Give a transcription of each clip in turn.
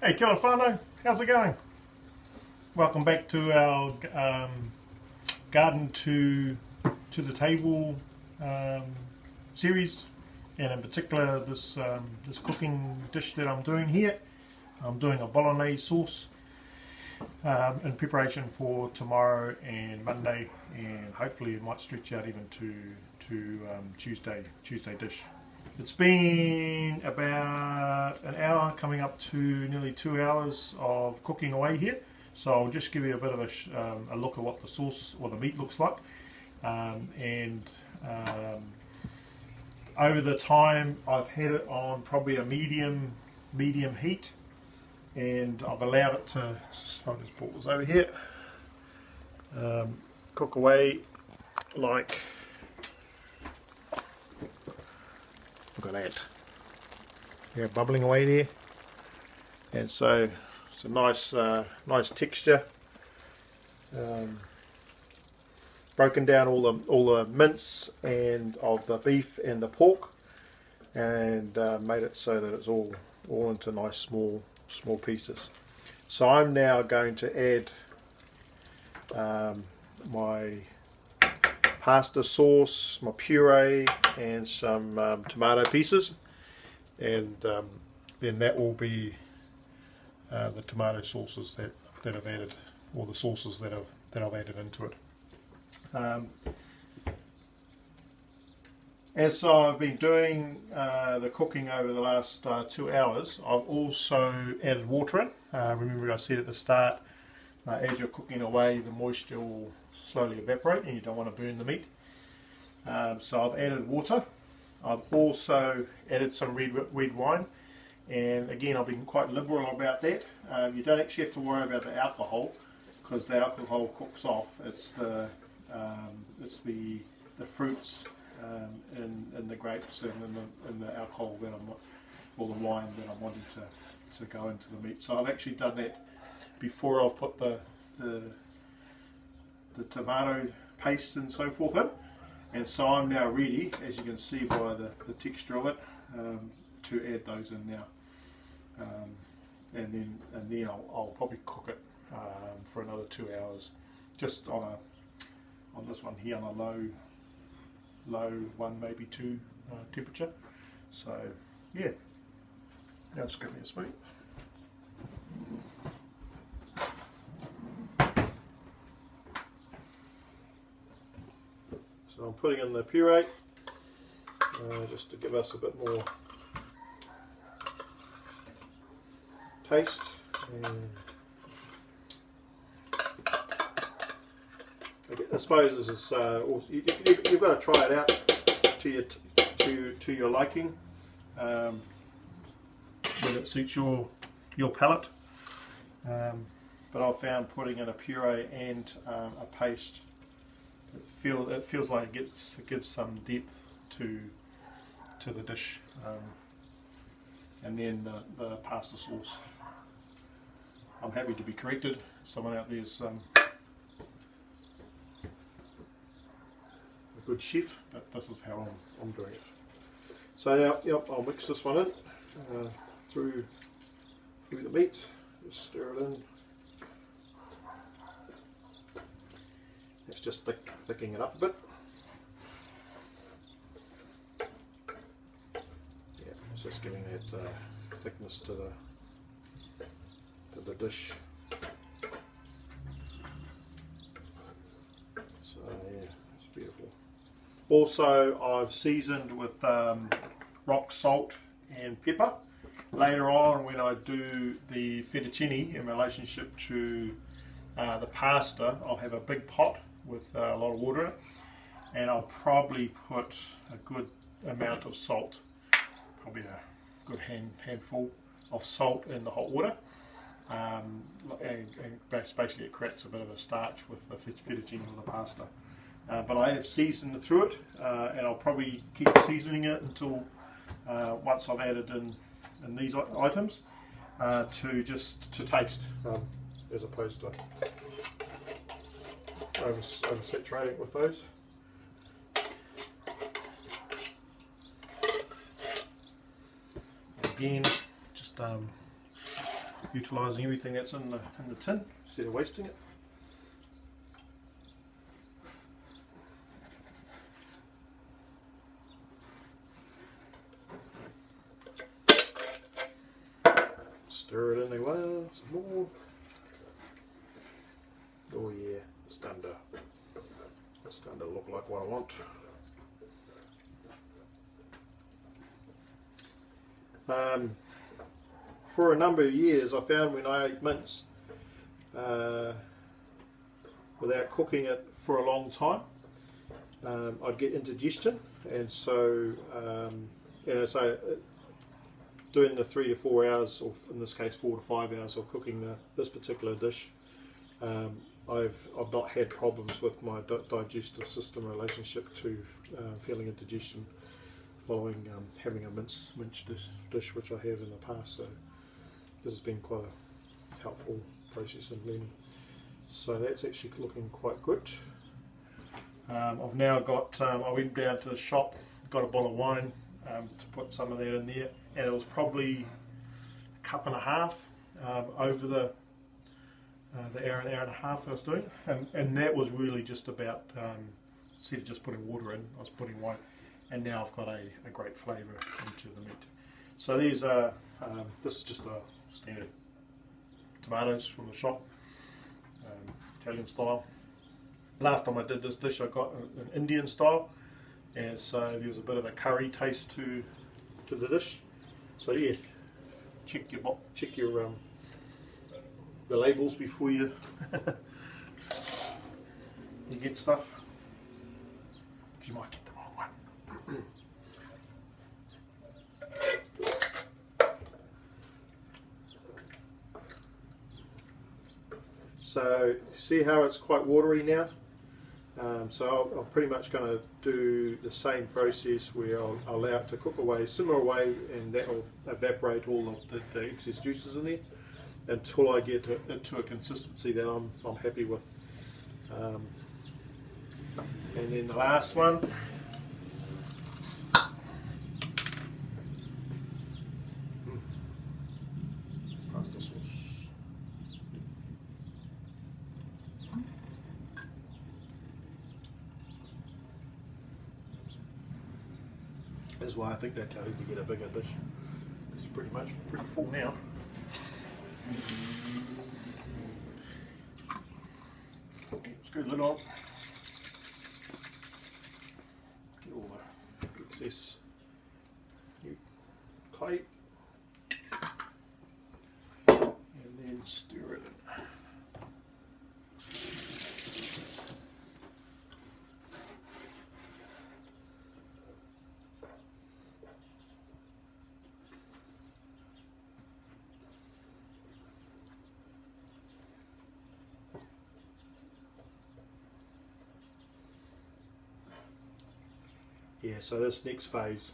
Hey, kia ora whānau, how's it going? Welcome back to our garden to the table series, and in particular this this cooking dish that I'm doing here. I'm doing a bolognese sauce in preparation for tomorrow and Monday, and hopefully it might stretch out even to Tuesday dish. It's been about an hour, coming up to nearly 2 hours of cooking away here. So I'll just give you a bit of a look at what the sauce or the meat looks like. Over the time, I've had it on probably a medium heat, and I've allowed it to, I'll just put this over here, cook away like, look at that, yeah, bubbling away there. And so it's a nice texture. Broken down all the mince and of the beef and the pork, and made it so that it's all into nice small pieces. So I'm now going to add my pasta sauce, my puree, and some tomato pieces, and then that will be the tomato sauces that I've added, or the sauces that I've added into it. As I've been doing the cooking over the last 2 hours, I've also added water in. Remember I said at the start, as you're cooking away, the moisture will slowly evaporate and you don't want to burn the meat. So I've added water. I've also added some red wine, and again I've been quite liberal about that. You don't actually have to worry about the alcohol, because the alcohol cooks off. It's the fruits in the grapes and in the alcohol that or the wine that I'm wanting to go into the meat. So I've actually done that before I've put the tomato paste and so forth in, and so I'm now ready, as you can see by the texture of it, to add those in now, and then I'll probably cook it for another 2 hours, just on this one here on a low 1 maybe 2 temperature. So yeah, now just give me a spoon. So I'm putting in the puree just to give us a bit more taste. I suppose this is you've got to try it out to your liking, whether it suits your palate. But I've found putting in a puree and a paste, it feels like it gives some depth to the dish, and then the pasta sauce. I'm happy to be corrected. Someone out there's a good chef, but this is how I'm doing it. So yep, I'll mix this one in through the meat. Just stir it in. It's just thickening it up a bit. Yeah, it's just giving that thickness to the dish. So yeah, it's beautiful. Also, I've seasoned with rock salt and pepper. Later on, when I do the fettuccine in relationship to the pasta, I'll have a big pot with a lot of water in it, and I'll probably put a good amount of salt, probably a good handful of salt in the hot water, and basically it creates a bit of a starch with the fettuccine or the pasta. But I have seasoned through it, and I'll probably keep seasoning it until once I've added in these items to taste, as opposed to over-saturating with those. Again, just utilising everything that's in the tin instead of wasting it. Stir it in there well, some more. Oh yeah, it's starting to look like what I want. For a number of years I found when I ate mince without cooking it for a long time, I'd get indigestion, and so doing the 3 to 4 hours, or in this case 4 to 5 hours of cooking this particular dish, I've not had problems with my digestive system relationship to feeling indigestion following having a mince dish which I have in the past. So this has been quite a helpful process in learning. So that's actually looking quite good. I've now got, I went down to the shop, got a bottle of wine to put some of that in there, and it was probably a cup and a half over the hour and a half that I was doing, and that was really just about, instead of just putting water in, I was putting wine, and now I've got a great flavour into the meat. So there's this is just a standard tomatoes from the shop, Italian style. Last time I did this dish I got an Indian style, and so there was a bit of a curry taste to the dish. So yeah, check your the labels before you you get stuff. You might get the wrong one. So see how it's quite watery now? So I'm pretty much going to do the same process where I'll allow it to cook away, simmer away, and that will evaporate all of the excess juices in there until I get into a consistency that I'm happy with. And then the last one, pasta sauce. That's why I think they tell you to get a bigger dish. It's pretty full now. Screw the lid on. Get all the excess clay, and then stir it in. Yeah, so this next phase,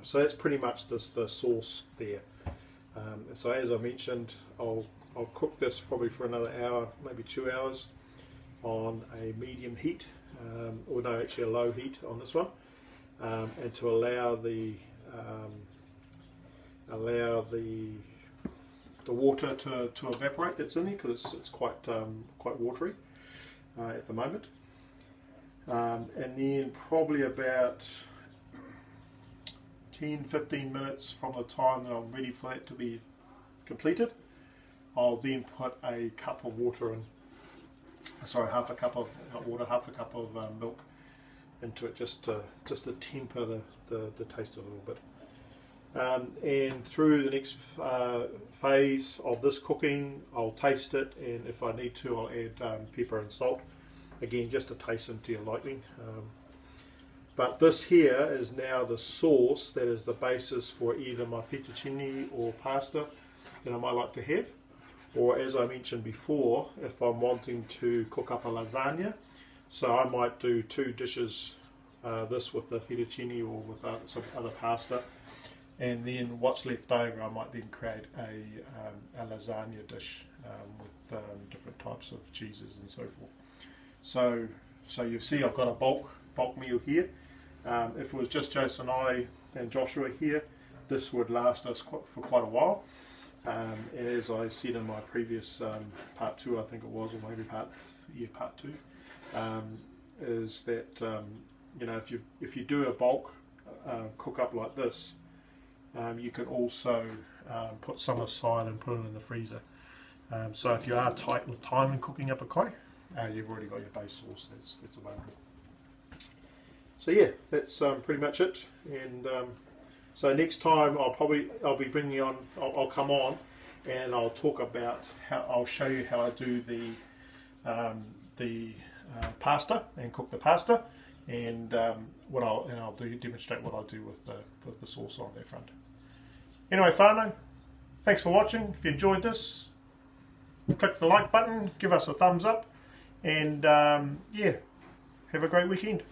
so that's pretty much the sauce there. So as I mentioned, I'll cook this probably for another hour, maybe 2 hours, on a medium heat, or no, actually a low heat on this one, and to allow the water to evaporate that's in there, because it's quite watery at the moment. And then probably about 10-15 minutes from the time that I'm ready for that to be completed, I'll then put a cup of water in, half a cup of water, half a cup of milk into it, just to temper the taste a little bit. And through the next phase of this cooking, I'll taste it, and if I need to, I'll add pepper and salt. Again, just to taste them to your liking. But this here is now the sauce that is the basis for either my fettuccine or pasta that I might like to have, or as I mentioned before, if I'm wanting to cook up a lasagna, so I might do 2 dishes, this with the fettuccine or with some other pasta, and then what's left over I might then create a lasagna dish with different types of cheeses and so forth. So you see I've got a bulk meal here. If it was just Jason and I and Joshua here, this would last us for quite a while. And as I said in my previous part 2, I think it was, or maybe part 2, is that you know, if you do a bulk cook up like this, you can also put some aside and put it in the freezer. So if you are tight with time in cooking up a koi, you've already got your base sauce that's available. So yeah, that's pretty much it. And so next time I'll be bringing on, I'll come on and I'll talk about how, I'll show you how I do the pasta and cook the pasta, and I'll demonstrate what I do with the sauce on their front. Anyway, whānau, thanks for watching. If you enjoyed this, click the like button, give us a thumbs up, and yeah, have a great weekend.